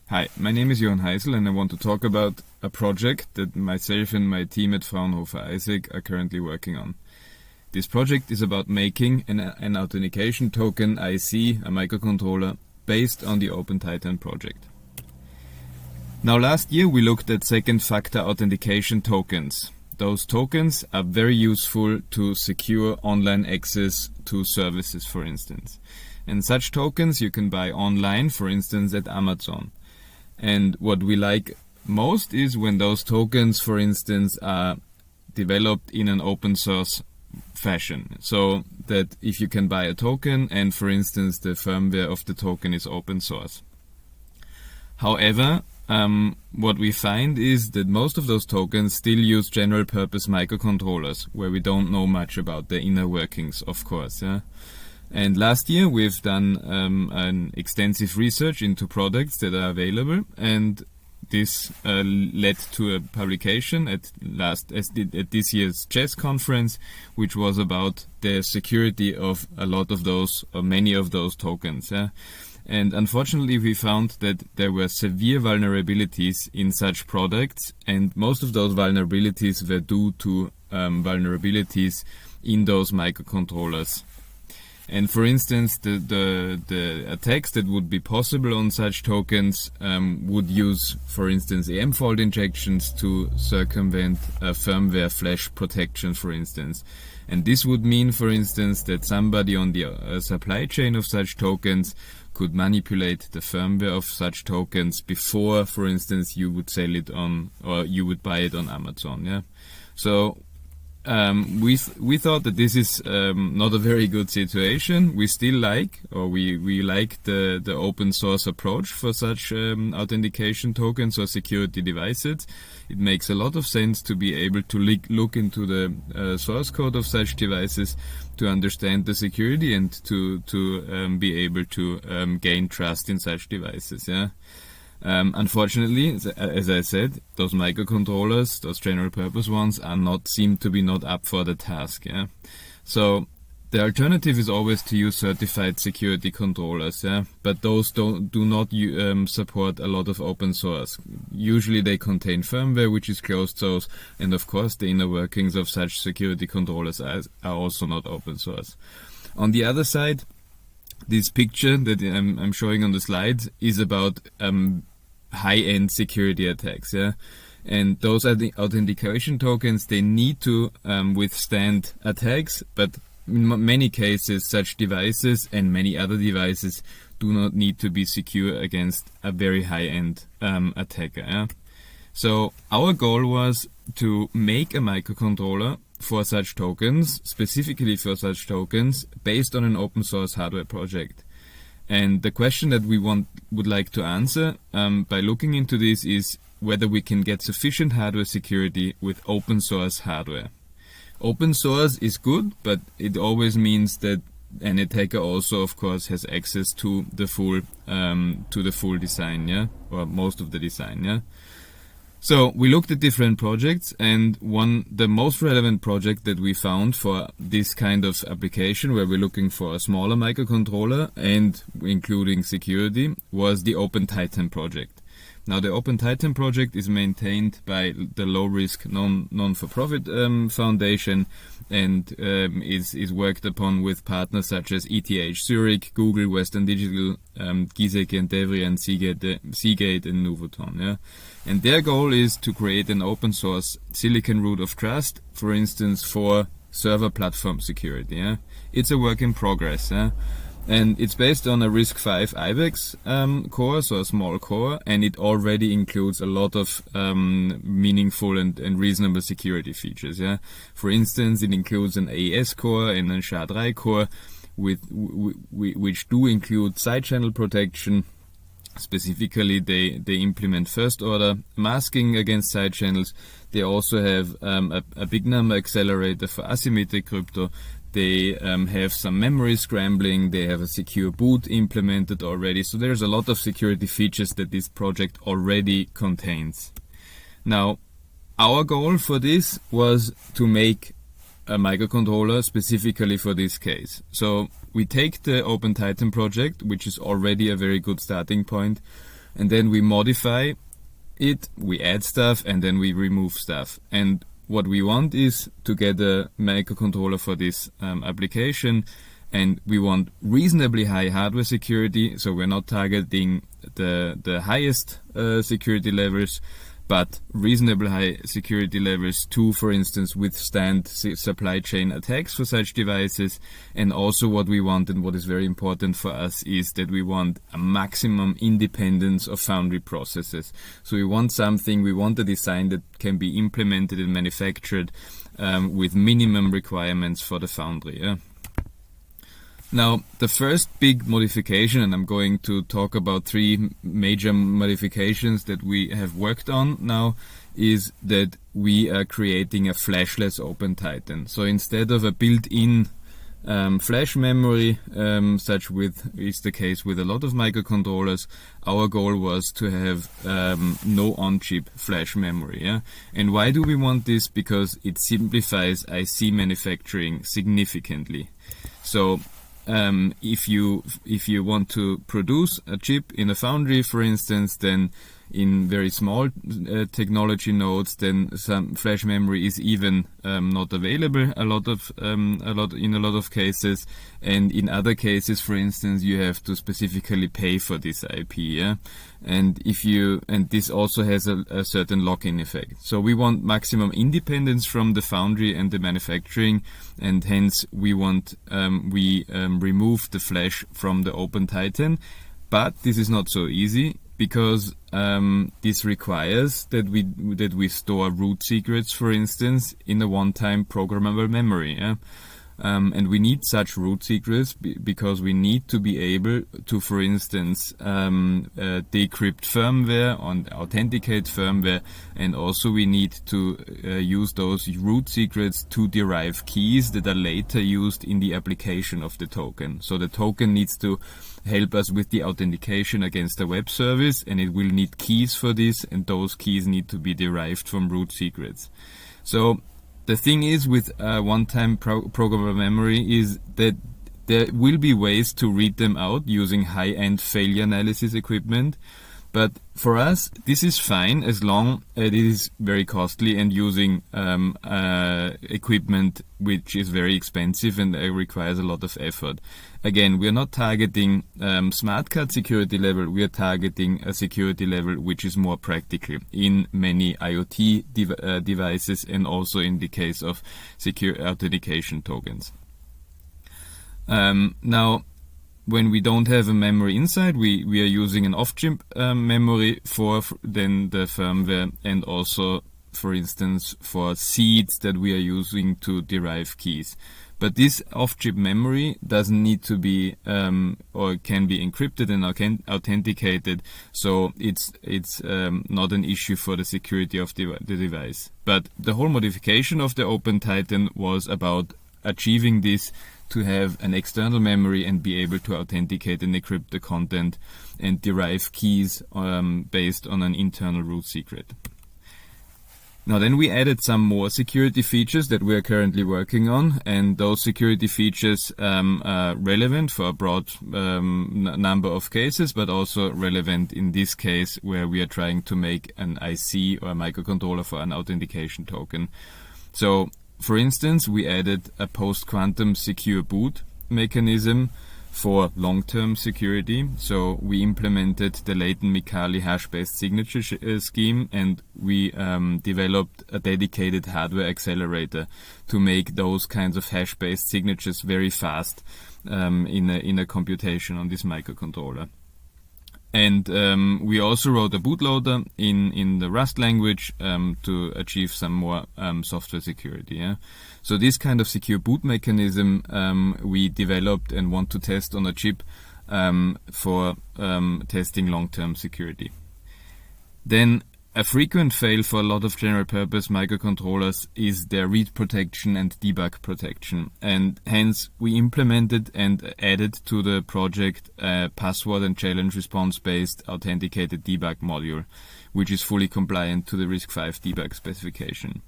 Hi, my name is Johann Heyszl and I want to talk about a project that myself and my team at Fraunhofer AISEC are currently working on. This project is about making an authentication token IC, a microcontroller, based on the Opentitan project. Now last year we looked at second factor authentication tokens. Those tokens are very useful to secure online access to services, for instance. And such tokens you can buy online, for instance at Amazon. And what we like most is when those tokens, for instance, are developed in an open source fashion. So that if you can buy a token and, for instance, the firmware of the token is open source. However, what we find is that most of those tokens still use general purpose microcontrollers, where we don't know much about the inner workings, of course. Yeah? And last year we've done an extensive research into products that are available, and this led to a publication at this year's chess conference, which was about the security of a lot of those, or many of those tokens. Yeah? And unfortunately we found that there were severe vulnerabilities in such products, and most of those vulnerabilities were due to vulnerabilities in those microcontrollers. And for instance, the attacks that would be possible on such tokens would use, for instance, EM fault injections to circumvent a firmware flash protection, for instance. And this would mean, for instance, that somebody on the supply chain of such tokens could manipulate the firmware of such tokens before, for instance, you would sell it on, or you would buy it on Amazon. Yeah. So we thought that this is not a very good situation. We still like, or we like the open source approach for such authentication tokens or security devices. It makes a lot of sense to be able to look into the source code of such devices to understand the security and to be able to gain trust in such devices. Yeah. Unfortunately, as I said, those microcontrollers, those general purpose ones, seem to be not up for the task. Yeah? So the alternative is always to use certified security controllers, yeah? But those do not support a lot of open source. Usually they contain firmware which is closed source, and of course the inner workings of such security controllers are also not open source. On the other side, this picture that I'm showing on the slides is about high-end security attacks, yeah. And those are the authentication tokens. They need to withstand attacks, but in many cases, such devices and many other devices do not need to be secure against a very high-end attacker. Yeah? So our goal was to make a microcontroller for such tokens, specifically for such tokens, based on an open source hardware project. And the question that we would like to answer by looking into this is whether we can get sufficient hardware security with open source hardware. Open source is good, but it always means that an attacker also, of course, has access to the full design, yeah, or most of the design, yeah. So we looked at different projects, and the most relevant project that we found for this kind of application, where we're looking for a smaller microcontroller and including security, was the Opentitan Project. Now the Opentitan Project is maintained by the low-risk non-for-profit foundation, and is worked upon with partners such as ETH Zurich, Google, Western Digital, GISEC and Devry, and Seagate and Nuvoton. Yeah? And their goal is to create an open source silicon root of trust, for instance, for server platform security. Yeah? It's a work in progress. Yeah? And it's based on a RISC-V IBEX core, so a small core, and it already includes a lot of meaningful and reasonable security features. Yeah, for instance, it includes an AES core and a SHA-3 core, which do include side channel protection. Specifically, they implement first order masking against side channels. They also have a big number accelerator for asymmetric crypto. They have some memory scrambling. They have a secure boot implemented already. So there's a lot of security features that this project already contains. Now, our goal for this was to make a microcontroller specifically for this case. So we take the Opentitan project, which is already a very good starting point, and then we modify it, we add stuff, and then we remove stuff. And what we want is to get a microcontroller for this application, and we want reasonably high hardware security, so we're not targeting the highest security levels, but reasonably high security levels to, for instance, withstand supply chain attacks for such devices. And also what we want, and what is very important for us, is that we want a maximum independence of foundry processes. So we want a design that can be implemented and manufactured with minimum requirements for the foundry. Yeah? Now, the first big modification, and I'm going to talk about 3 major modifications that we have worked on now, is that we are creating a flashless OpenTitan. So instead of a built-in flash memory, such is the case with a lot of microcontrollers, our goal was to have no on-chip flash memory. Yeah? And why do we want this? Because it simplifies IC manufacturing significantly. So if you want to produce a chip in a foundry, for instance, then in very small technology nodes, then some flash memory is even not available in a lot of cases, and in other cases, for instance, you have to specifically pay for this IP. Yeah? And this also has a certain lock-in effect. So we want maximum independence from the foundry and the manufacturing, and hence we remove the flash from the OpenTitan. But this is not so easy, because this requires that we store root secrets, for instance, in a one-time programmable memory. Yeah? And we need such root secrets because we need to be able to, for instance, decrypt firmware and authenticate firmware, and also we need to use those root secrets to derive keys that are later used in the application of the token. So the token needs to help us with the authentication against a web service, and it will need keys for this, and those keys need to be derived from root secrets. So the thing is with one-time programmable memory is that there will be ways to read them out using high-end failure analysis equipment. But for us, this is fine as long as it is very costly and using equipment which is very expensive and requires a lot of effort. Again, we are not targeting smart card security level, we are targeting a security level which is more practical in many IoT devices, and also in the case of secure authentication tokens. Now, when we don't have a memory inside, we are using an off-chip memory for then the firmware, and also, for instance, for seeds that we are using to derive keys. But this off-chip memory doesn't need to be or can be encrypted and authenticated, so it's not an issue for the security of the device. But the whole modification of the OpenTitan was about achieving this, to have an external memory and be able to authenticate and decrypt the content and derive keys based on an internal root secret. Now then we added some more security features that we are currently working on, and those security features are relevant for a broad number of cases, but also relevant in this case where we are trying to make an IC or a microcontroller for an authentication token. So, for instance, we added a post-quantum secure boot mechanism for long-term security. So we implemented the Layton-Micali hash-based signature scheme, and we developed a dedicated hardware accelerator to make those kinds of hash-based signatures very fast in a computation on this microcontroller. And we also wrote a bootloader in the Rust language to achieve some more software security. Yeah? So this kind of secure boot mechanism we developed and want to test on a chip for testing long-term security. Then a frequent fail for a lot of general purpose microcontrollers is their read protection and debug protection, and hence we implemented and added to the project a password and challenge response based authenticated debug module, which is fully compliant to the RISC-V debug specification.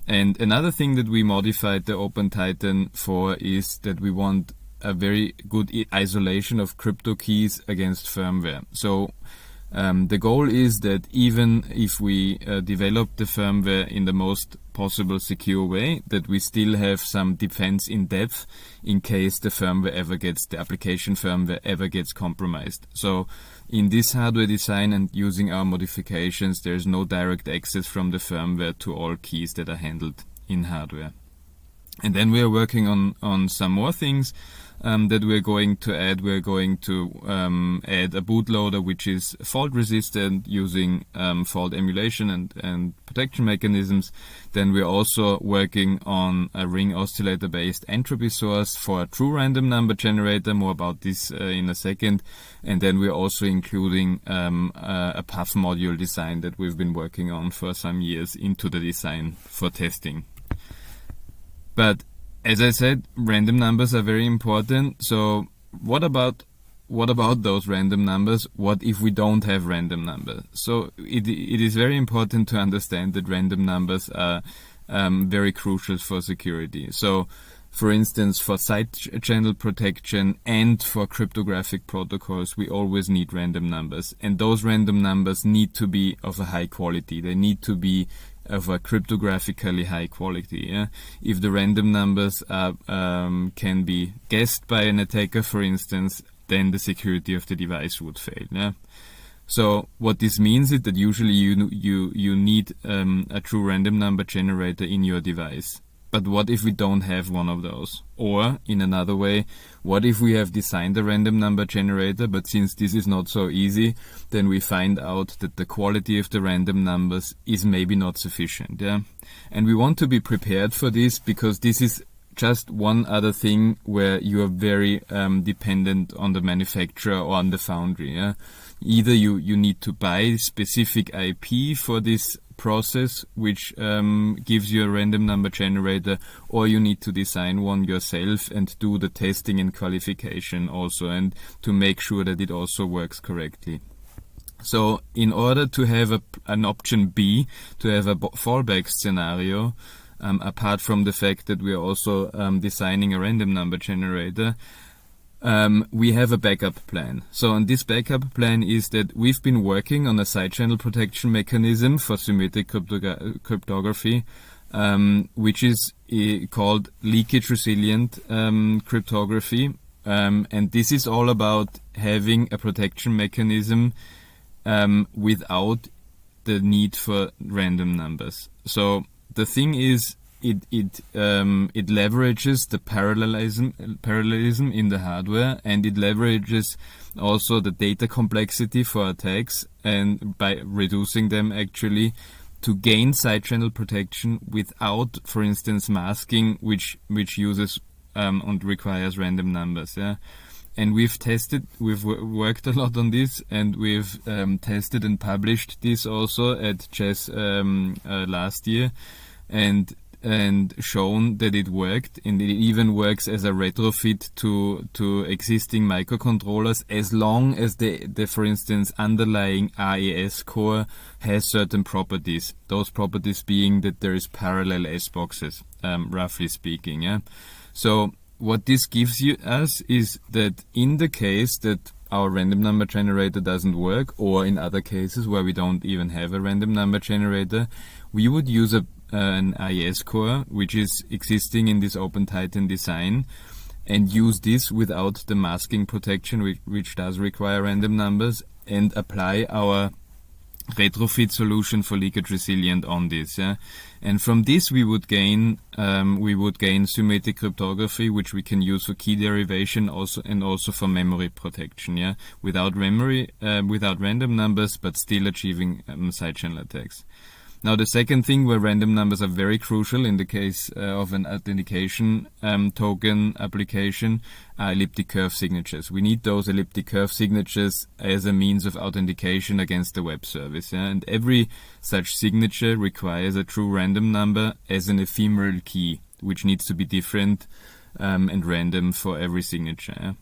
And another thing that we modified the OpenTitan for is that we want a very good isolation of crypto keys against firmware. So The goal is that even if we develop the firmware in the most possible secure way, that we still have some defense in depth in case the application firmware ever gets compromised. So in this hardware design and using our modifications, there is no direct access from the firmware to all keys that are handled in hardware. And then we are working on some more things that we're going to add. We're going to add a bootloader which is fault resistant using fault emulation and protection mechanisms. Then we're also working on a ring oscillator based entropy source for a true random number generator. More about this in a second. And then we're also including a path module design that we've been working on for some years into the design for testing. But as I said, random numbers are very important. So what about those random numbers? What if we don't have random numbers? So it is very important to understand that random numbers are very crucial for security. So for instance, for side channel protection and for cryptographic protocols, we always need random numbers. And those random numbers need to be of a high quality. They need to be of a cryptographically high quality. Yeah? If the random numbers can be guessed by an attacker, for instance, then the security of the device would fail. Yeah? So what this means is that usually you need a true random number generator in your device. But what if we don't have one of those? Or, in another way, what if we have designed a random number generator, but since this is not so easy, then we find out that the quality of the random numbers is maybe not sufficient. Yeah? And we want to be prepared for this, because this is just one other thing where you are very dependent on the manufacturer or on the foundry. Yeah? Either you need to buy specific IP for this process which gives you a random number generator, or you need to design one yourself and do the testing and qualification also, and to make sure that it also works correctly. So in order to have an option B, to have a fallback scenario, apart from the fact that we are also designing a random number generator, we have a backup plan. So on this backup plan is that we've been working on a side channel protection mechanism for symmetric cryptography, which is called leakage resilient cryptography. And this is all about having a protection mechanism without the need for random numbers. So the thing is, it leverages the parallelism in the hardware, and it leverages also the data complexity for attacks, and by reducing them actually, to gain side channel protection without, for instance, masking, which uses and requires random numbers. Yeah. And we've worked a lot on this, and we've tested and published this also at CHES last year, and shown that it worked, and it even works as a retrofit to existing microcontrollers, as long as the for instance underlying RISC core has certain properties. Those properties being that there is parallel S boxes, roughly speaking. Yeah. So what this gives us is that in the case that our random number generator doesn't work, or in other cases where we don't even have a random number generator, we would use an IS core which is existing in this OpenTitan design, and use this without the masking protection, which does require random numbers, and apply our retrofit solution for leakage resilient on this. Yeah? And from this we would gain symmetric cryptography, which we can use for key derivation also, and also for memory protection. Yeah, without random numbers, but still achieving side channel attacks. Now the second thing where random numbers are very crucial in the case of an authentication token application are elliptic curve signatures. We need those elliptic curve signatures as a means of authentication against the web service. Yeah? And every such signature requires a true random number as an ephemeral key, which needs to be different and random for every signature. Yeah?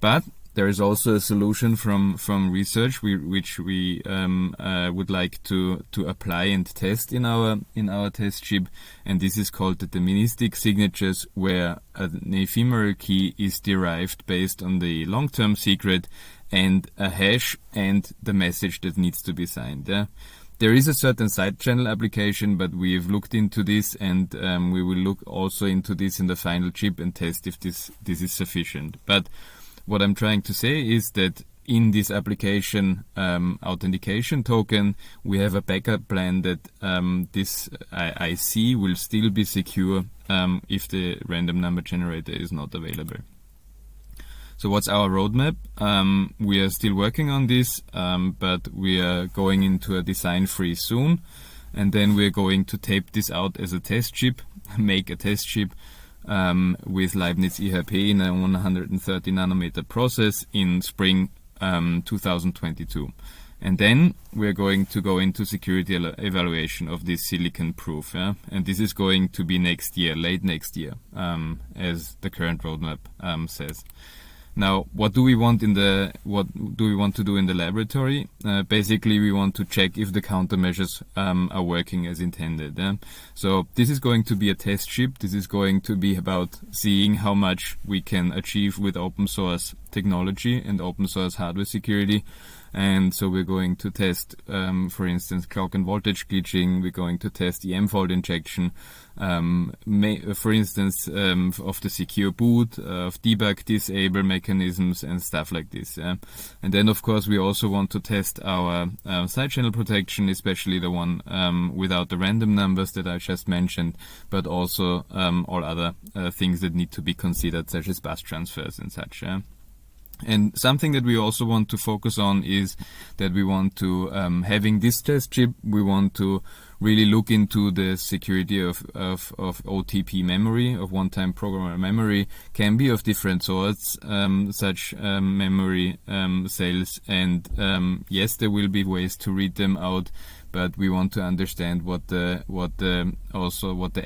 But there is also a solution from research which we would like to apply and test in our test chip, and this is called the deterministic signatures, where an ephemeral key is derived based on the long-term secret, and a hash and the message that needs to be signed. Yeah? There is a certain side channel application, but we've looked into this, and we will look also into this in the final chip and test if this is sufficient. But what I'm trying to say is that in this application authentication token, we have a backup plan that this IC will still be secure if the random number generator is not available. So what's our roadmap? We are still working on this, but we are going into a design freeze soon, and then we're going to tape this out as a test chip, make a test chip with Leibniz IHP in a 130 nanometer process in spring 2022. And then we're going to go into security evaluation of this silicon proof, yeah? And this is going to be next year, late next year, as the current roadmap says. Now, what do we want to do in the laboratory? Basically, we want to check if the countermeasures are working as intended. Yeah? So this is going to be a test chip. This is going to be about seeing how much we can achieve with open source technology and open source hardware security. And so we're going to test, for instance, clock and voltage glitching. We're going to test EM fault injection, for instance, of the secure boot, of debug disable mechanisms and stuff like this. Yeah? And then, of course, we also want to test our side channel protection, especially the one without the random numbers that I just mentioned, but also all other things that need to be considered, such as bus transfers and such. Yeah? And something that we also want to focus on is that we want to, having this test chip, we want to really look into the security of OTP memory, of one-time programmer memory, can be of different sorts, such memory cells, and yes, there will be ways to read them out, but we want to understand what the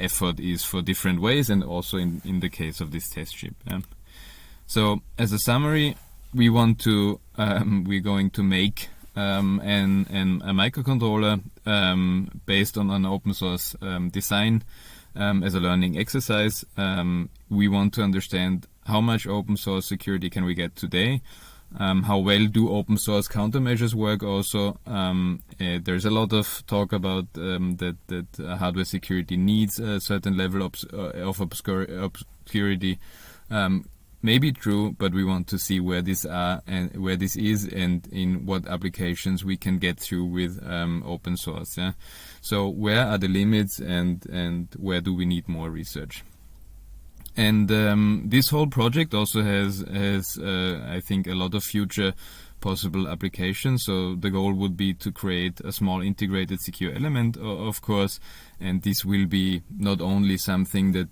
effort is for different ways, and also in the case of this test chip. So, as a summary, we're going to make a microcontroller based on an open source design as a learning exercise. We want to understand how much open source security can we get today. How well do open source countermeasures work also? There's a lot of talk about that hardware security needs a certain level of obscurity. May be true, but we want to see where this is and in what applications we can get through with open source. Yeah? So where are the limits, and where do we need more research? And this whole project also has I think a lot of future possible applications. So the goal would be to create a small integrated secure element, of course, and this will be not only something that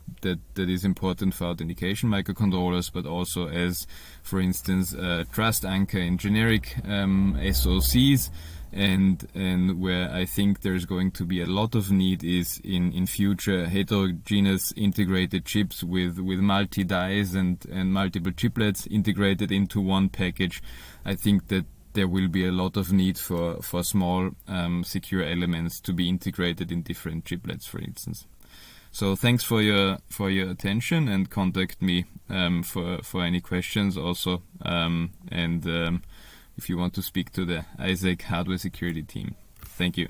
is important for authentication microcontrollers, but also as, for instance, a trust anchor in generic SoCs. And where I think there's going to be a lot of need is in future heterogeneous integrated chips with multi-dies and multiple chiplets integrated into one package. I think that there will be a lot of need for small secure elements to be integrated in different chiplets, for instance. So thanks for your attention, and contact me for any questions also, and if you want to speak to the AISEC hardware security team. Thank you.